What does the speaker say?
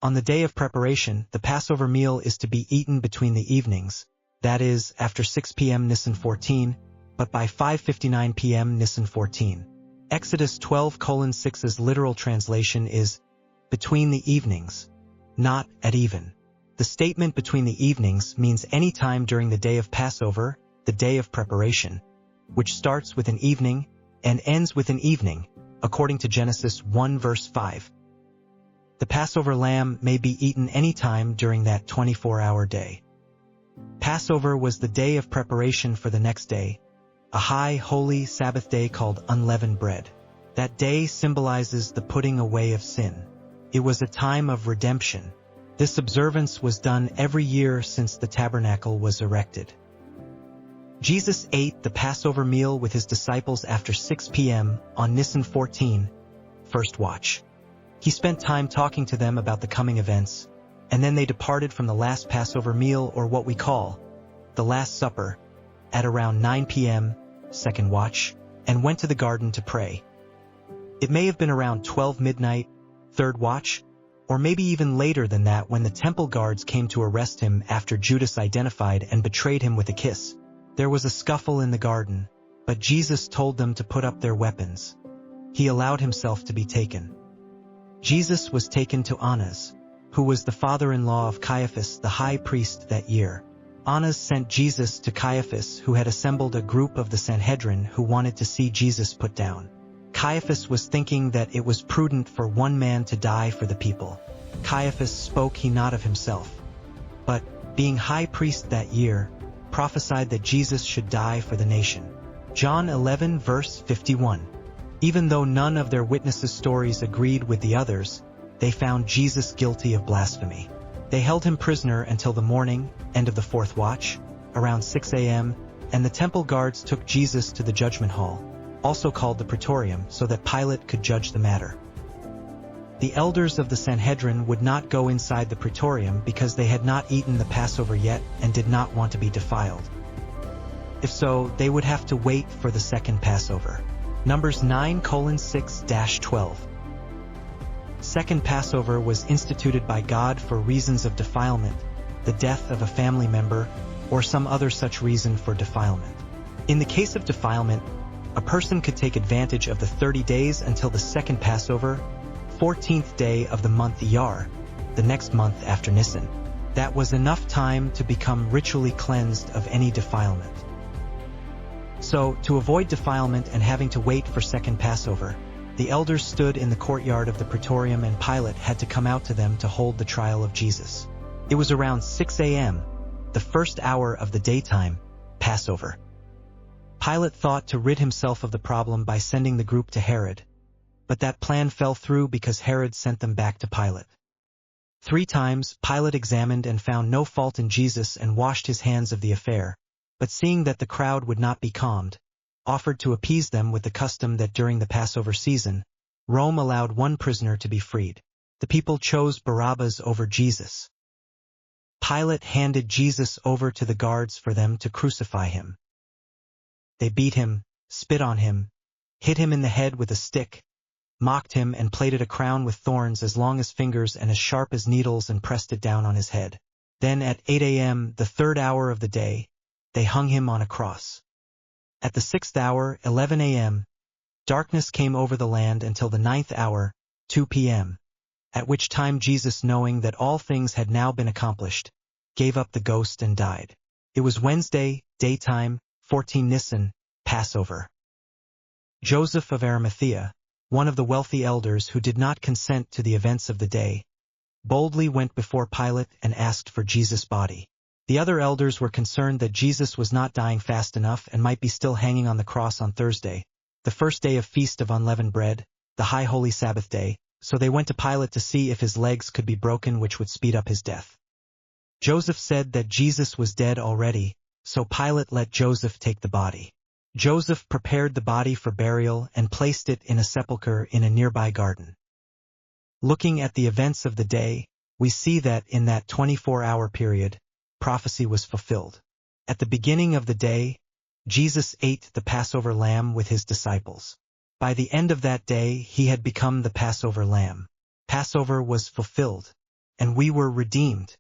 On the day of preparation, the Passover meal is to be eaten between the evenings, that is, after 6 p.m. Nisan 14, but by 5:59 p.m. Nisan 14. Exodus 12:6's literal translation is, between the evenings, not at even. The statement between the evenings means any time during the day of Passover, the day of preparation, which starts with an evening and ends with an evening, according to Genesis 1 verse 5. The Passover lamb may be eaten any time during that 24-hour day. Passover was the day of preparation for the next day, a high, holy Sabbath day called Unleavened Bread. That day symbolizes the putting away of sin. It was a time of redemption. This observance was done every year since the tabernacle was erected. Jesus ate the Passover meal with his disciples after 6 p.m. on Nisan 14, first watch. He spent time talking to them about the coming events, and then they departed from the last Passover meal, or what we call the Last Supper, at around 9 p.m., second watch, and went to the garden to pray. It may have been around 12 midnight, third watch, or maybe even later than that when the temple guards came to arrest him after Judas identified and betrayed him with a kiss. There was a scuffle in the garden, but Jesus told them to put up their weapons. He allowed himself to be taken. Jesus was taken to Annas, who was the father-in-law of Caiaphas, the high priest that year. Annas sent Jesus to Caiaphas, who had assembled a group of the Sanhedrin who wanted to see Jesus put down. Caiaphas was thinking that it was prudent for one man to die for the people. Caiaphas spoke he not of himself, but, being high priest that year, prophesied that Jesus should die for the nation. John 11 verse 51. Even though none of their witnesses' stories agreed with the others, they found Jesus guilty of blasphemy. They held him prisoner until the morning, end of the fourth watch, around 6 a.m., and the temple guards took Jesus to the judgment hall, also called the Praetorium, so that Pilate could judge the matter. The elders of the Sanhedrin would not go inside the Praetorium because they had not eaten the Passover yet and did not want to be defiled. If so, they would have to wait for the second Passover. Numbers 9:6-12. Second Passover was instituted by God for reasons of defilement, the death of a family member, or some other such reason for defilement. In the case of defilement, a person could take advantage of the 30 days until the second Passover, 14th day of the month Iyar, the next month after Nisan. That was enough time to become ritually cleansed of any defilement. So, to avoid defilement and having to wait for second Passover, the elders stood in the courtyard of the Praetorium and Pilate had to come out to them to hold the trial of Jesus. It was around 6 a.m., the first hour of the daytime, Passover. Pilate thought to rid himself of the problem by sending the group to Herod, but that plan fell through because Herod sent them back to Pilate. 3 times Pilate examined and found no fault in Jesus and washed his hands of the affair, but seeing that the crowd would not be calmed, offered to appease them with the custom that during the Passover season, Rome allowed one prisoner to be freed. The people chose Barabbas over Jesus. Pilate handed Jesus over to the guards for them to crucify him. They beat him, spit on him, hit him in the head with a stick, mocked him and plaited a crown with thorns as long as fingers and as sharp as needles and pressed it down on his head. Then at 8 a.m., the third hour of the day, they hung him on a cross. At the 6th hour, 11 a.m., darkness came over the land until the 9th hour, 2 p.m., at which time Jesus, knowing that all things had now been accomplished, gave up the ghost and died. It was Wednesday, daytime, 14 Nisan, Passover. Joseph of Arimathea, one of the wealthy elders who did not consent to the events of the day, boldly went before Pilate and asked for Jesus' body. The other elders were concerned that Jesus was not dying fast enough and might be still hanging on the cross on Thursday, the first day of Feast of Unleavened Bread, the high holy Sabbath day, so they went to Pilate to see if his legs could be broken, which would speed up his death. Joseph said that Jesus was dead already, so Pilate let Joseph take the body. Joseph prepared the body for burial and placed it in a sepulchre in a nearby garden. Looking at the events of the day, we see that in that 24-hour period, prophecy was fulfilled. At the beginning of the day, Jesus ate the Passover lamb with his disciples. By the end of that day, he had become the Passover lamb. Passover was fulfilled. and we were redeemed.